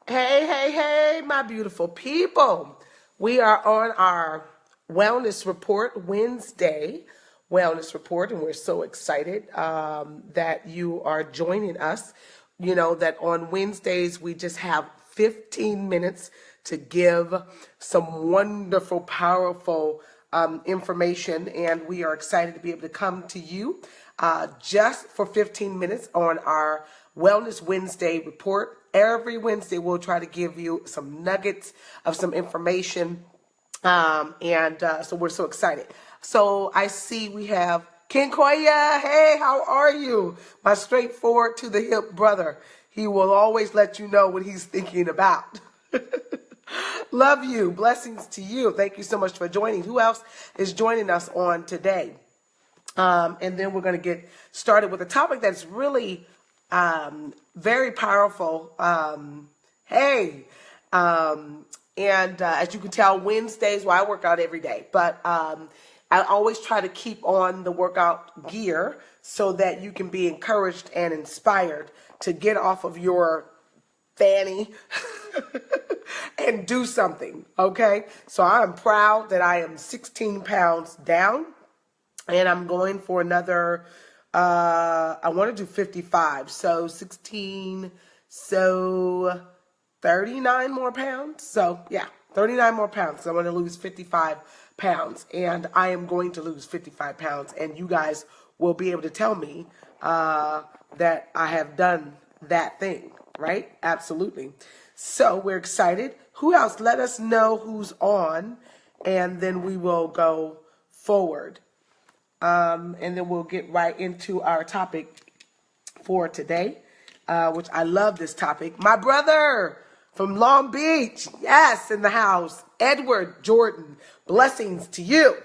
Hey, hey, hey, my beautiful people. We are on our Wellness Report Wednesday Wellness Report, and we're so excited that you are joining us. You know that on Wednesdays we just have 15 minutes to give some wonderful, powerful information, and we are excited to be able to come to you just for 15 minutes on our Wellness Wednesday report. Every Wednesday, we'll try to give you some nuggets of some information. So we're so excited. So I see we have Ken Koya. Hey, how are you? My straightforward to the hip brother. He will always let you know what he's thinking about. Love you. Blessings to you. Thank you so much for joining. Who else is joining us on today? And then we're going to get started with a topic that's really very powerful. As you can tell, Wednesdays, well, I work out every day, but I always try to keep on the workout gear so that you can be encouraged and inspired to get off of your fanny and do something, okay? So I'm proud that I am 16 pounds down, and I'm going for another, I want to do 55, so 16, so 39 more pounds. So yeah, 39 more pounds. So I want to lose 55 pounds, and I am going to lose 55 pounds, and you guys will be able to tell me that I have done that thing, right? Absolutely. So we're excited. Who else? Let us know who's on, and then we will go forward. And then we'll get right into our topic for today, which I love this topic. My brother from Long Beach, yes, in the house, Edward Jordan, blessings to you.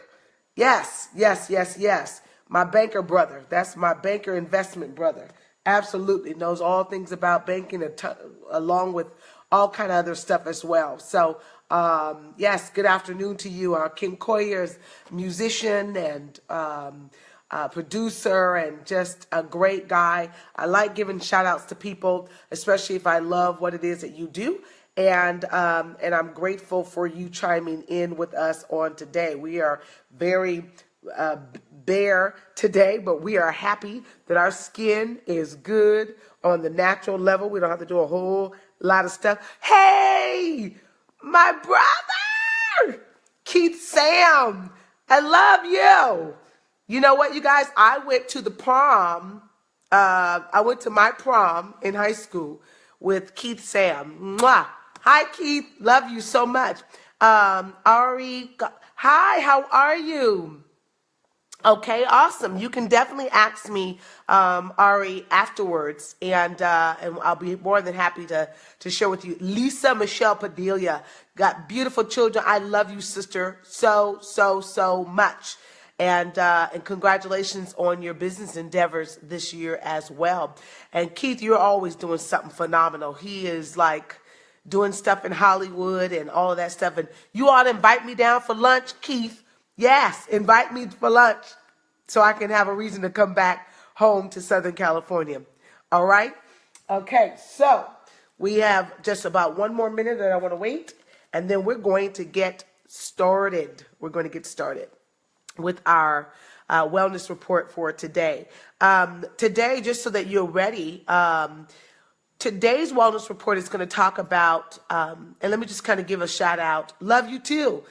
Yes, yes, yes, yes. My banker brother, that's my banker investment brother. Absolutely knows all things about banking, along with all kind of other stuff as well. So, yes, good afternoon to you. King Koyer's musician and producer and just a great guy. I like giving shout outs to people, especially if I love what it is that you do. And I'm grateful for you chiming in with us on today. We are very bare today, but we are happy that our skin is good on the natural level. We don't have to do a whole lot of stuff. Hey, my brother, Keith Sam, I love you. You know what, you guys? I went to the prom. I went to my prom in high school with Keith Sam. Mwah. Hi, Keith. Love you so much. Ari, hi, how are you? Okay, awesome. You can definitely ask me, Ari, afterwards, and I'll be more than happy to share with you. Lisa Michelle Padilla, got beautiful children. I love you, sister, so, so, so much. And congratulations on your business endeavors this year as well. And Keith, you're always doing something phenomenal. He is like doing stuff in Hollywood and all of that stuff. And you ought to invite me down for lunch, Keith. Yes, invite me for lunch so I can have a reason to come back home to Southern California. All right? Okay, so we have just about one more minute that I want to wait, and then we're going to get started. We're going to get started with our wellness report for today. Today, just so that you're ready, today's wellness report is going to talk about, and let me just kind of give a shout out, love you too,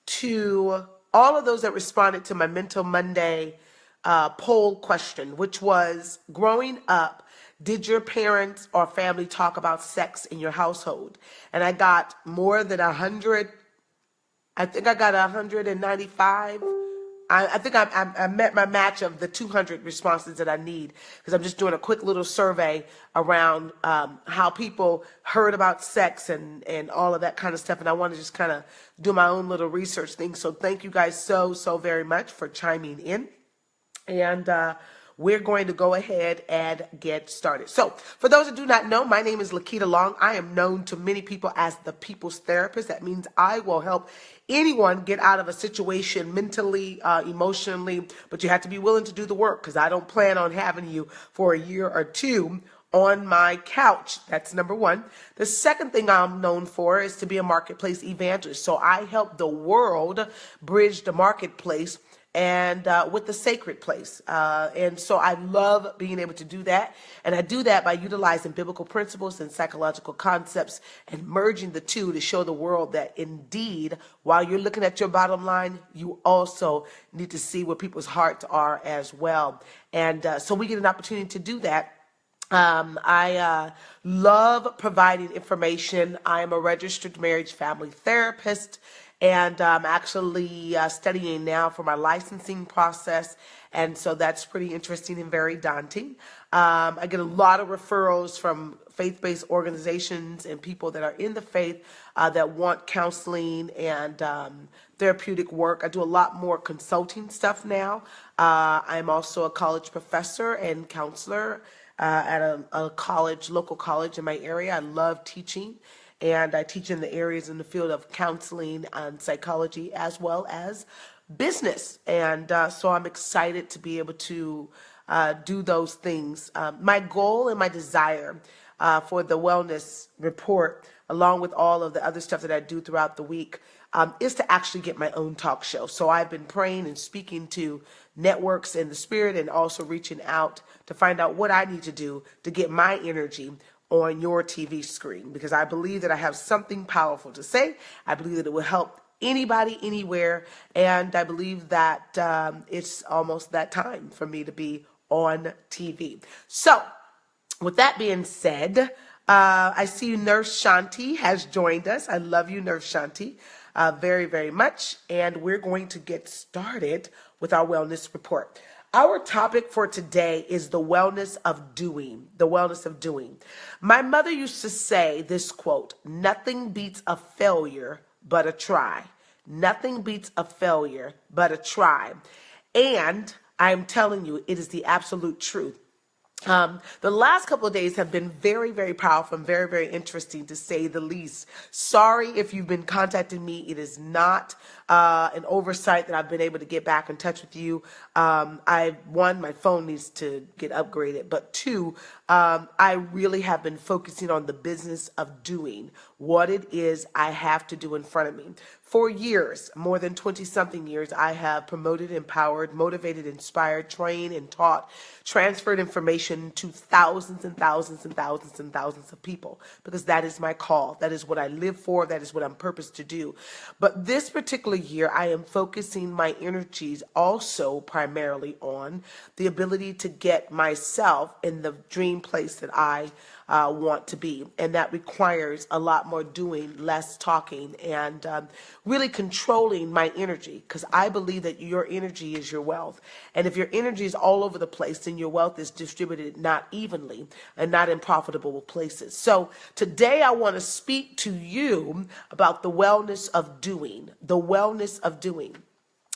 to all of those that responded to my Mental Monday poll question, which was, growing up, did your parents or family talk about sex in your household? And I got more than 100. I think I got 195. I think I met my match of the 200 responses that I need, because I'm just doing a quick little survey around how people heard about sex and all of that kind of stuff. And I want to just kind of do my own little research thing. So thank you guys so, so very much for chiming in. And we're going to go ahead and get started. So for those who do not know, my name is Lakita Long. I am known to many people as the people's therapist. That means I will help anyone get out of a situation mentally, emotionally, but you have to be willing to do the work, because I don't plan on having you for a year or two on my couch. That's number one. The second thing I'm known for is to be a marketplace evangelist. So I help the world bridge the marketplace and with the sacred place. And so I love being able to do that. And I do that by utilizing biblical principles and psychological concepts and merging the two to show the world that indeed, while you're looking at your bottom line, you also need to see where people's hearts are as well. And so we get an opportunity to do that. I love providing information. I am a registered marriage family therapist, and I'm actually studying now for my licensing process. And so that's pretty interesting and very daunting. I get a lot of referrals from faith-based organizations and people that are in the faith that want counseling and therapeutic work. I do a lot more consulting stuff now. I'm also a college professor and counselor at a college, local college in my area. I love teaching, and I teach in the areas in the field of counseling and psychology as well as business. And so I'm excited to be able to do those things. My goal and my desire for the wellness report, along with all of the other stuff that I do throughout the week, is to actually get my own talk show. So I've been praying and speaking to networks in the spirit and also reaching out to find out what I need to do to get my energy on your TV screen, because I believe that I have something powerful to say. I believe that it will help anybody, anywhere, and I believe that it's almost that time for me to be on TV. So, with that being said, I see you, Nurse Shanti has joined us. I love you, Nurse Shanti, very, very much, and we're going to get started with our wellness report. Our topic for today is the wellness of doing, the wellness of doing. My mother used to say this quote: "Nothing beats a failure but a try. Nothing beats a failure but a try." And I'm telling you, it is the absolute truth. The last couple of days have been very, very powerful and very, very interesting, to say the least. Sorry if you've been contacting me. It is not an oversight that I've been able to get back in touch with you. One, my phone needs to get upgraded, but two, I really have been focusing on the business of doing what it is I have to do in front of me. For years, more than 20-something years, I have promoted, empowered, motivated, inspired, trained, and taught, transferred information to thousands and thousands and thousands and thousands of people, because that is my call. That is what I live for. That is what I'm purposed to do. But this particular year, I am focusing my energies also primarily on the ability to get myself in the dream place that I want to be. And that requires a lot more doing, less talking, and really controlling my energy, because I believe that your energy is your wealth. And if your energy is all over the place, then your wealth is distributed not evenly and not in profitable places. So today I want to speak to you about the wellness of doing, the wellness of doing.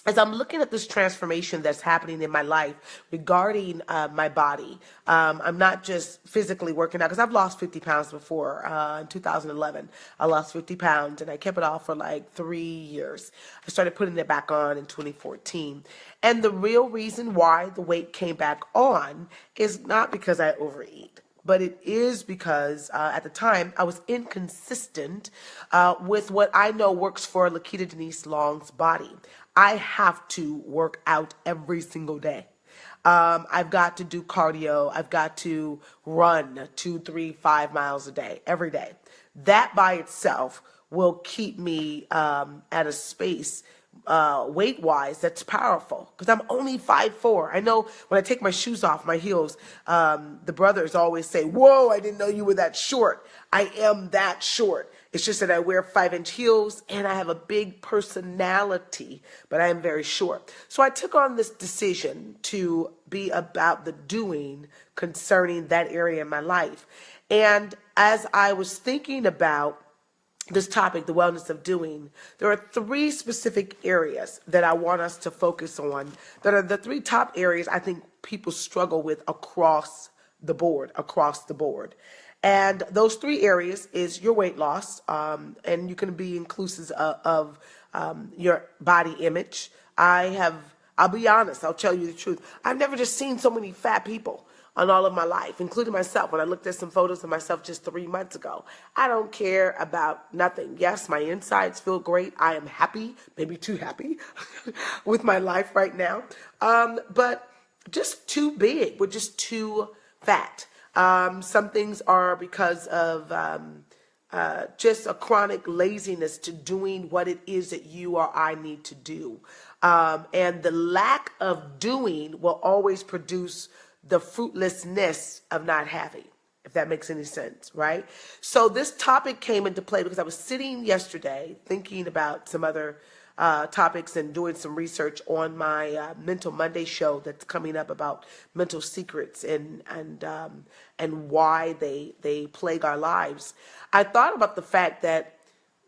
As I'm looking at this transformation that's happening in my life regarding my body, I'm not just physically working out, because I've lost 50 pounds before. In 2011, I lost 50 pounds, and I kept it off for like 3 years. I started putting it back on in 2014. And the real reason why the weight came back on is not because I overeat, but it is because at the time I was inconsistent with what I know works for Lakita Denise Long's body. I have to work out every single day. I've got to do cardio. I've got to run 2, 3, 5 miles a day, every day. That by itself will keep me at a space weight-wise that's powerful, because I'm only 5'4". I know when I take my shoes off, my heels, the brothers always say, "Whoa, I didn't know you were that short." I am that short. It's just that I wear 5-inch heels and I have a big personality, but I am very short. So I took on this decision to be about the doing concerning that area in my life. And as I was thinking about this topic, the wellness of doing, there are 3 specific areas that I want us to focus on, that are the 3 top areas I think people struggle with across the board. And those 3 areas is your weight loss, and you can be inclusive of your body image. I'll be honest, I'll tell you the truth. I've never just seen so many fat people. on all of my life, including myself. When I looked at some photos of myself just 3 months ago, I don't care about nothing. Yes, my insides feel great. I am happy, maybe too happy with my life right now. But just too big. We're just too fat. Some things are because of just a chronic laziness to doing what it is that you or I need to do. And the lack of doing will always produce the fruitlessness of not having, if that makes any sense, right? So this topic came into play because I was sitting yesterday thinking about some other topics and doing some research on my Mental Monday show that's coming up about mental secrets and why they plague our lives. I thought about the fact that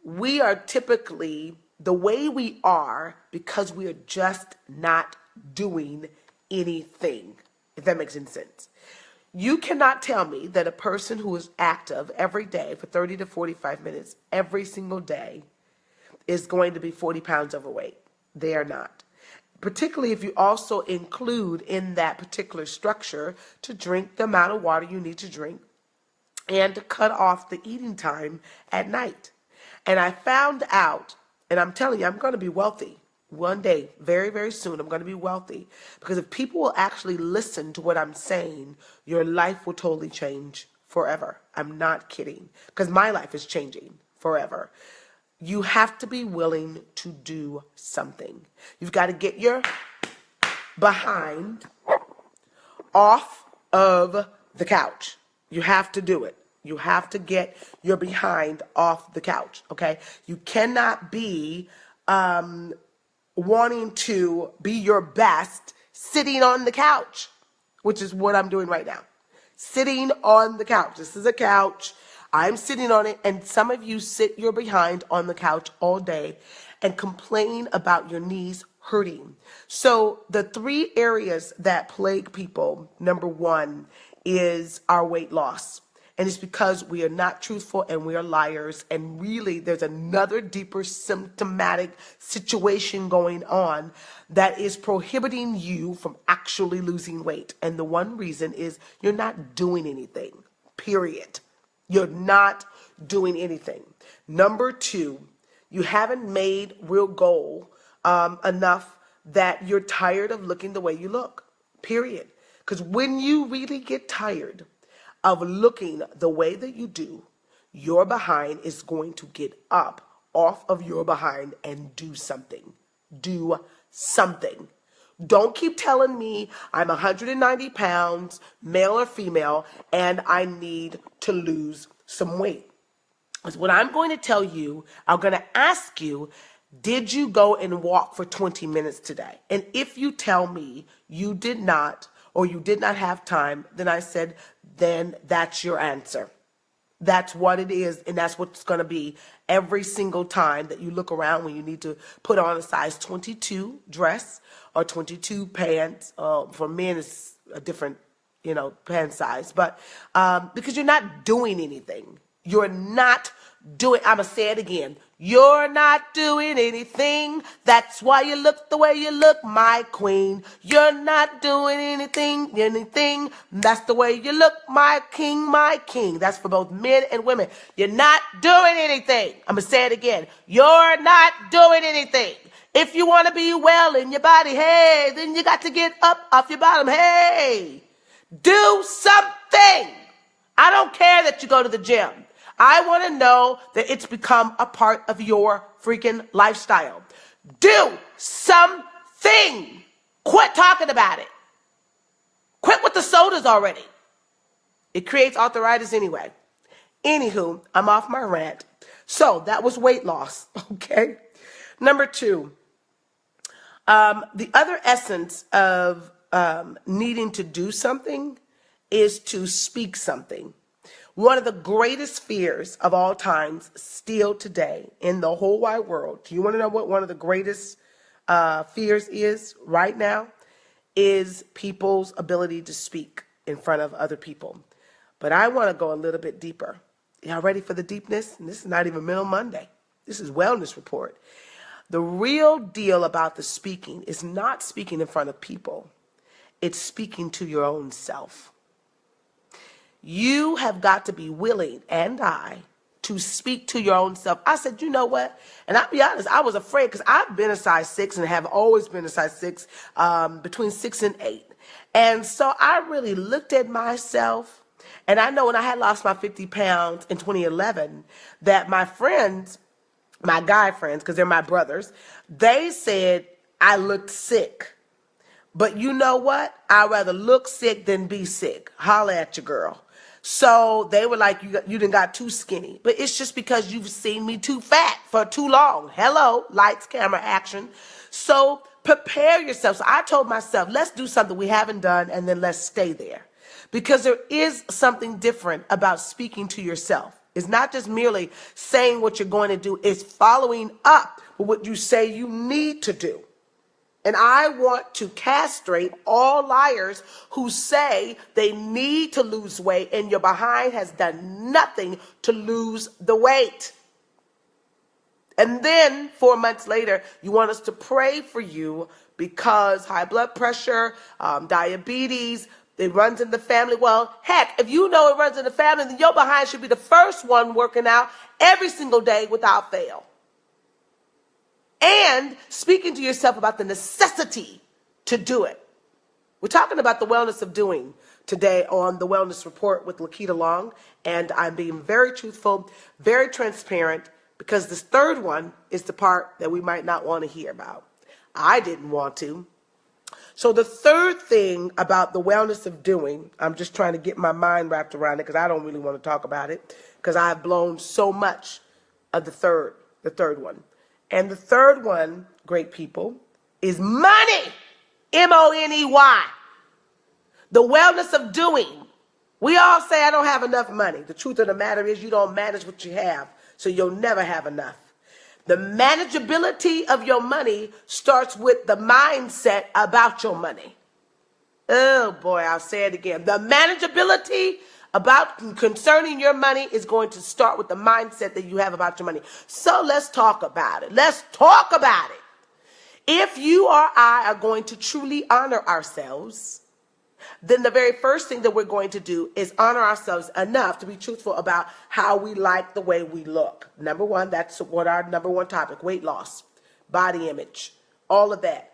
we are typically the way we are because we are just not doing anything, if that makes any sense. You cannot tell me that a person who is active every day for 30 to 45 minutes every single day is going to be 40 pounds overweight. They are not. Particularly if you also include in that particular structure to drink the amount of water you need to drink and to cut off the eating time at night. And I found out, and I'm telling you, I'm going to be wealthy. One day, very, very soon, I'm going to be wealthy. Because if people will actually listen to what I'm saying, your life will totally change forever. I'm not kidding. Because my life is changing forever. You have to be willing to do something. You've got to get your behind off of the couch. You have to do it. You have to get your behind off the couch, okay? You cannot be wanting to be your best sitting on the couch, which is what I'm doing right now. Sitting on the couch. This is a couch. I'm sitting on it, and some of you sit your behind on the couch all day and complain about your knees hurting. So the 3 areas that plague people, number 1, is our weight loss. And it's because we are not truthful and we are liars. And really, there's another deeper symptomatic situation going on that is prohibiting you from actually losing weight. And the one reason is you're not doing anything, period. You're not doing anything. Number 2, you haven't made real goal enough that you're tired of looking the way you look, period. Because when you really get tired of looking the way that you do, your behind is going to get up off of your behind and do something. Do something. Don't keep telling me I'm 190 pounds, male or female, and I need to lose some weight. Because what I'm going to tell you, I'm going to ask you, did you go and walk for 20 minutes today? And if you tell me you did not, or you did not have time, then I said, then that's your answer. That's what it is, and that's what's going to be every single time that you look around when you need to put on a size 22 dress or 22 pants. For men, it's a different, pant size. But because you're not doing anything. You're not doing, I'm going to say it again. You're not doing anything. That's why you look the way you look, my queen. You're not doing anything. That's the way you look, my king, my king. That's for both men and women. You're not doing anything. I'm going to say it again. You're not doing anything. If you want to be well in your body, hey, then you got to get up off your bottom. Hey, do something. I don't care that you go to the gym. I want to know that it's become a part of your freaking lifestyle. Do something. Quit talking about it. Quit with the sodas already. It creates arthritis anyway. Anywho, I'm off my rant. So that was weight loss, okay? Number 2, the other essence of needing to do something is to speak something. One of the greatest fears of all times still today in the whole wide world. Do you want to know what one of the greatest fears is right now? Is people's ability to speak in front of other people. But I want to go a little bit deeper. Y'all ready for the deepness? And this is not even Mental Monday. This is Wellness Report. The real deal about the speaking is not speaking in front of people. It's speaking to your own self. You have got to be willing, and to speak to your own self. I said, you know what? And I'll be honest, I was afraid because I've been a size 6 and have always been a size 6, between 6 and 8. And so I really looked at myself. And I know when I had lost my 50 pounds in 2011, that my friends, my guy friends, because they're my brothers, they said I looked sick. But you know what? I'd rather look sick than be sick. Holla at your girl. So they were like, you done got too skinny. But it's just because you've seen me too fat for too long. Hello, lights, camera, action. So prepare yourself. So I told myself, let's do something we haven't done, and then let's stay there. Because there is something different about speaking to yourself. It's not just merely saying what you're going to do. It's following up with what you say you need to do. And I want to castrate all liars who say they need to lose weight and your behind has done nothing to lose the weight. And then 4 months later, you want us to pray for you because high blood pressure, diabetes, it runs in the family. Well, heck, if you know it runs in the family, then your behind should be the first one working out every single day without fail. And speaking to yourself about the necessity to do it. We're talking about the wellness of doing today on the Wellness Report with Lakita Long. And I'm being very truthful, very transparent, because this third one is the part that we might not want to hear about. I didn't want to. So the third thing about the wellness of doing, I'm just trying to get my mind wrapped around it because I don't really want to talk about it because I've blown so much of the third one. And the third one, great people, is money. M-O-N-E-Y. The wellness of doing. We all say, I don't have enough money. The truth of the matter is you don't manage what you have, so you'll never have enough. The manageability of your money starts with the mindset about your money. Oh boy, I'll say it again. The manageability concerning your money is going to start with the mindset that you have about your money. So let's talk about it. Let's talk about it. If you or I are going to truly honor ourselves, then the very first thing that we're going to do is honor ourselves enough to be truthful about how we like the way we look. Number one, that's what our number one topic, weight loss, body image, all of that.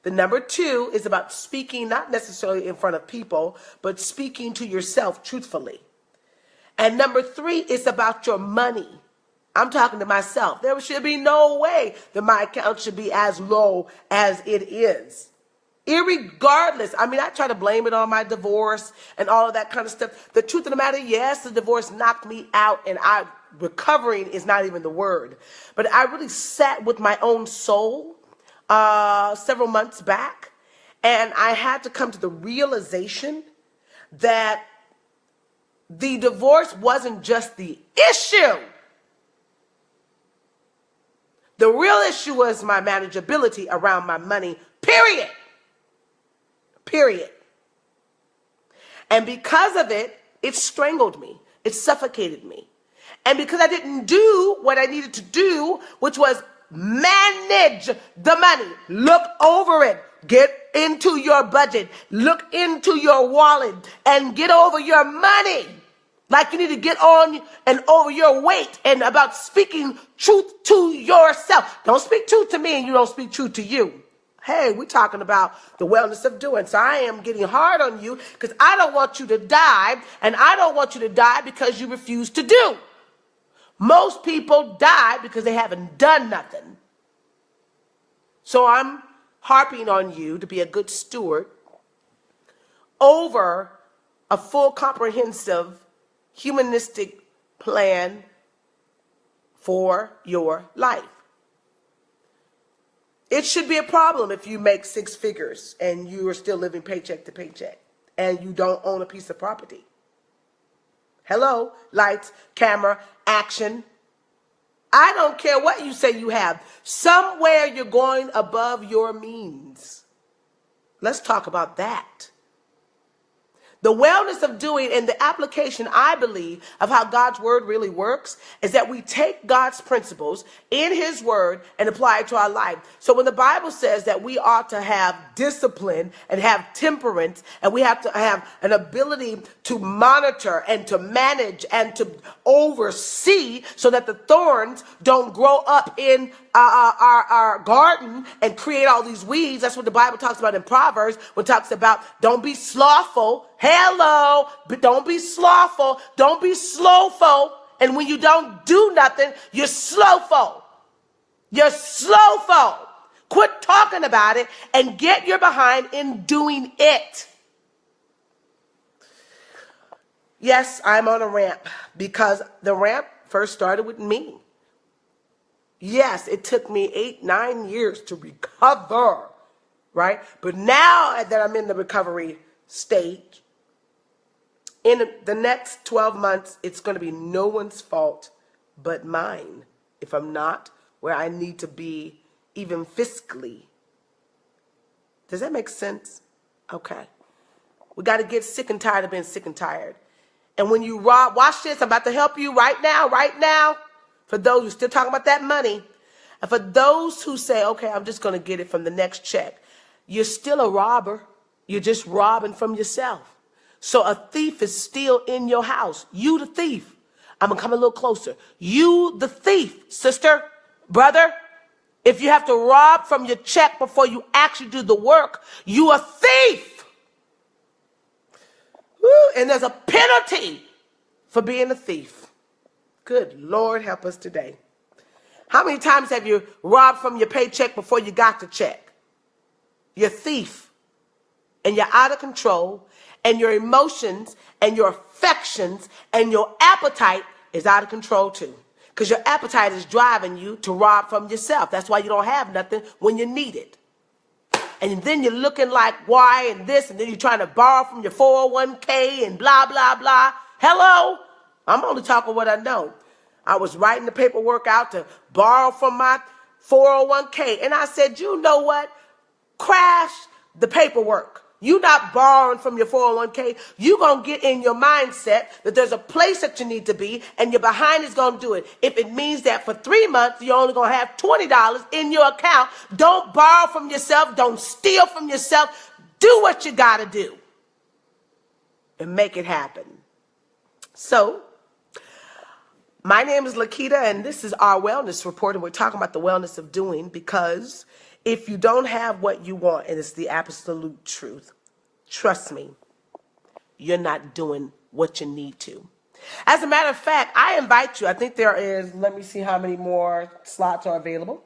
The number two is about speaking, not necessarily in front of people, but speaking to yourself truthfully. And number three is about your money. I'm talking to myself. There should be no way that my account should be as low as it is. Irregardless, I mean, I try to blame it on my divorce and all of that kind of stuff. The truth of the matter, yes, the divorce knocked me out and recovering is not even the word. But I really sat with my own soul several months back, and I had to come to the realization that the divorce wasn't just the issue. The real issue was my manageability around my money, period. Period. And because of it, it strangled me. It suffocated me. And because I didn't do what I needed to do, which was manage the money, look over it, get into your budget, look into your wallet, and get over your money. Like you need to get on and over your weight and about speaking truth to yourself. Don't speak truth to me and you don't speak truth to you. Hey, we're talking about the wellness of doing. So I am getting hard on you because I don't want you to die, and I don't want you to die because you refuse to do. Most people die because they haven't done nothing. So I'm harping on you to be a good steward over a full, comprehensive, humanistic plan for your life. It should be a problem if you make 6 figures and you are still living paycheck to paycheck and you don't own a piece of property. Hello, lights, camera, action. I don't care what you say you have. Somewhere you're going above your means. Let's talk about that. The wellness of doing and the application, I believe, of how God's word really works is that we take God's principles in his word and apply it to our life. So when the Bible says that we ought to have discipline and have temperance, and we have to have an ability to monitor and to manage and to oversee so that the thorns don't grow up in our garden and create all these weeds. That's what the Bible talks about in Proverbs, when it talks about don't be slothful. Hello, but don't be slothful. Don't be slowful. And when you don't do nothing, you're slowful. You're slowful. Quit talking about it and get your behind in doing it. Yes, I'm on a ramp because the ramp first started with me. Yes, it took me 8-9 years to recover, right? But now that I'm in the recovery stage, in the next 12 months, it's going to be no one's fault but mine if I'm not where I need to be, even fiscally. Does that make sense? Okay. We got to get sick and tired of being sick and tired. And when you rob, watch this, I'm about to help you right now. For those who are still talking about that money. And for those who say, okay, I'm just going to get it from the next check. You're still a robber. You're just robbing from yourself. So a thief is still in your house. You the thief. I'm going to come a little closer. You the thief, sister, brother. If you have to rob from your check before you actually do the work, you a thief. Woo, and there's a penalty for being a thief. Good Lord, help us today. How many times have you robbed from your paycheck before you got the check? You're a thief. And you're out of control. And your emotions and your affections and your appetite is out of control too. Because your appetite is driving you to rob from yourself. That's why you don't have nothing when you need it. And then you're looking like why and this, and then you're trying to borrow from your 401k and blah, blah, blah. Hello? I'm only talking what I know. I was writing the paperwork out to borrow from my 401k. And I said, you know what? Crash the paperwork. You're not borrowing from your 401k. You're going to get in your mindset that there's a place that you need to be, and your behind is going to do it. If it means that for 3 months, you're only going to have $20 in your account, don't borrow from yourself. Don't steal from yourself. Do what you got to do and make it happen. So, my name is Lakita, and this is our wellness report, and we're talking about the wellness of doing, because if you don't have what you want, and it's the absolute truth, trust me, you're not doing what you need to. As a matter of fact, I invite you, I think there is, let me see how many more slots are available.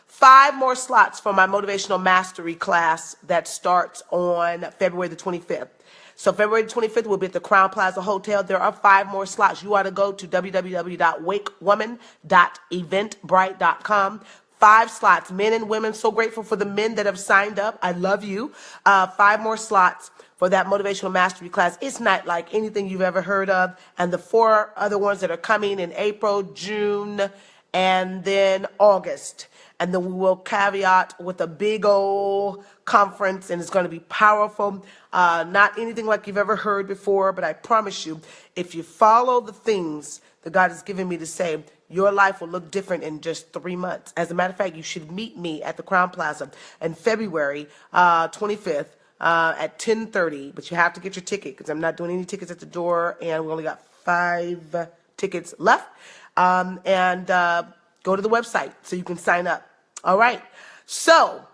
5 more slots for my Motivational Mastery class that starts on February the 25th. So February 25th, we'll be at the Crown Plaza Hotel. There are 5 more slots. You ought to go to www.wakewoman.eventbrite.com. 5 slots, men and women. So grateful for the men that have signed up. I love you. 5 more slots for that Motivational Mastery class. It's not like anything you've ever heard of. And the 4 other ones that are coming in April, June, and then August. And then we will caveat with a big old conference, and it's going to be powerful. Not anything like you've ever heard before, but I promise you, if you follow the things that God has given me to say, your life will look different in just 3 months. As a matter of fact, you should meet me at the Crown Plaza on February 25th at 10:30. But you have to get your ticket because I'm not doing any tickets at the door, and we only got 5 tickets left. Go to the website so you can sign up. All right. So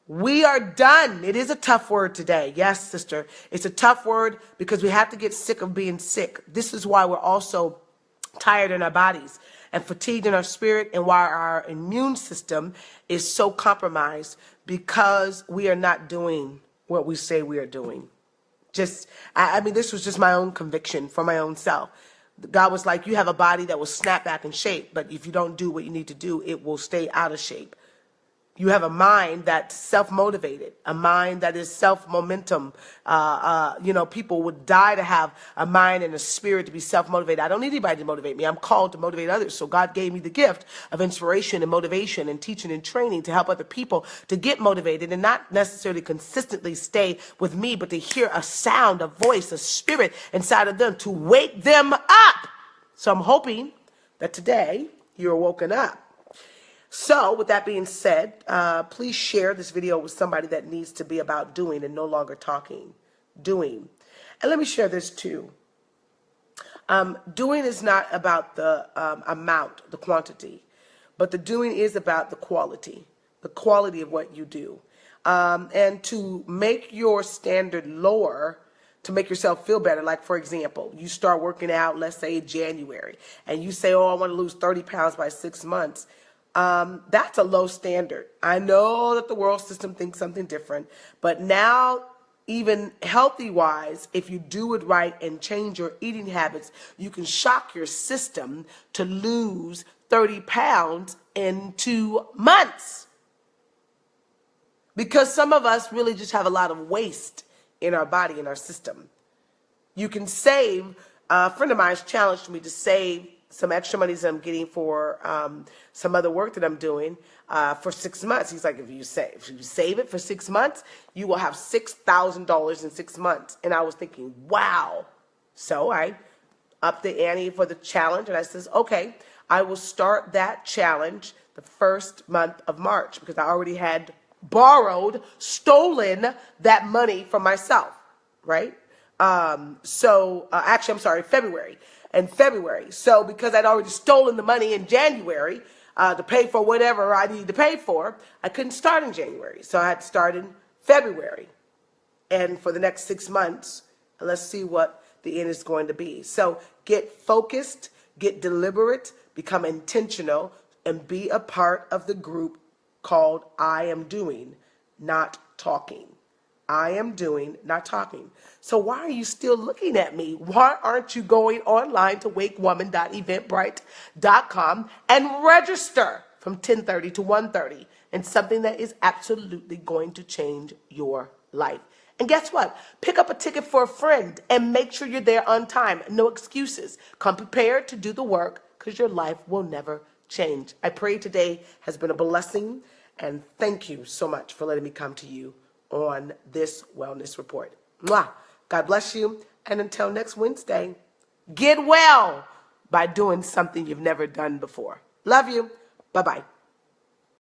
we are done. It is a tough word today. Yes, sister. It's a tough word because we have to get sick of being sick. This is why we're also tired in our bodies and fatigued in our spirit, and why our immune system is so compromised, because we are not doing what we say we are doing. I mean, this was just my own conviction for my own self. God was like, you have a body that will snap back in shape, but if you don't do what you need to do, it will stay out of shape. You have a mind that's self-motivated, a mind that is self-momentum. People would die to have a mind and a spirit to be self-motivated. I don't need anybody to motivate me. I'm called to motivate others. So God gave me the gift of inspiration and motivation and teaching and training to help other people to get motivated and not necessarily consistently stay with me, but to hear a sound, a voice, a spirit inside of them to wake them up. So I'm hoping that today you're woken up. So with that being said, please share this video with somebody that needs to be about doing and no longer talking. Doing. And let me share this too. Doing is not about the amount, the quantity, but the doing is about the quality of what you do. And to make your standard lower, to make yourself feel better. Like, for example, you start working out, let's say in January, and you say, oh, I want to lose 30 pounds by 6 months. That's a low standard. I know that the world system thinks something different, but now, even healthy wise, if you do it right and change your eating habits, you can shock your system to lose 30 pounds in 2 months. Because some of us really just have a lot of waste in our body, in our system. You can save, a friend of mine's challenged me to save some extra money that I'm getting for some other work that I'm doing for 6 months. He's like, if you save it for 6 months, you will have $6,000 in 6 months. And I was thinking, wow. So I upped the ante for the challenge, and I says, okay, I will start that challenge the first month of March, because I already had stolen that money from myself, right? Actually, I'm sorry, February. In February. So because I'd already stolen the money in January to pay for whatever I needed to pay for, I couldn't start in January. So I had to start in February. And for the next 6 months, let's see what the end is going to be. So get focused, get deliberate, become intentional, and be a part of the group called I Am Doing, Not Talking. I am doing, not talking. So why are you still looking at me? Why aren't you going online to wakewoman.eventbrite.com and register from 10:30 to 1:30 in something that is absolutely going to change your life? And guess what? Pick up a ticket for a friend and make sure you're there on time. No excuses. Come prepared to do the work, because your life will never change. I pray today has been a blessing, and thank you so much for letting me come to you on this wellness report. Mwah. God bless you. And until next Wednesday, get well by doing something you've never done before. Love you. Bye-bye.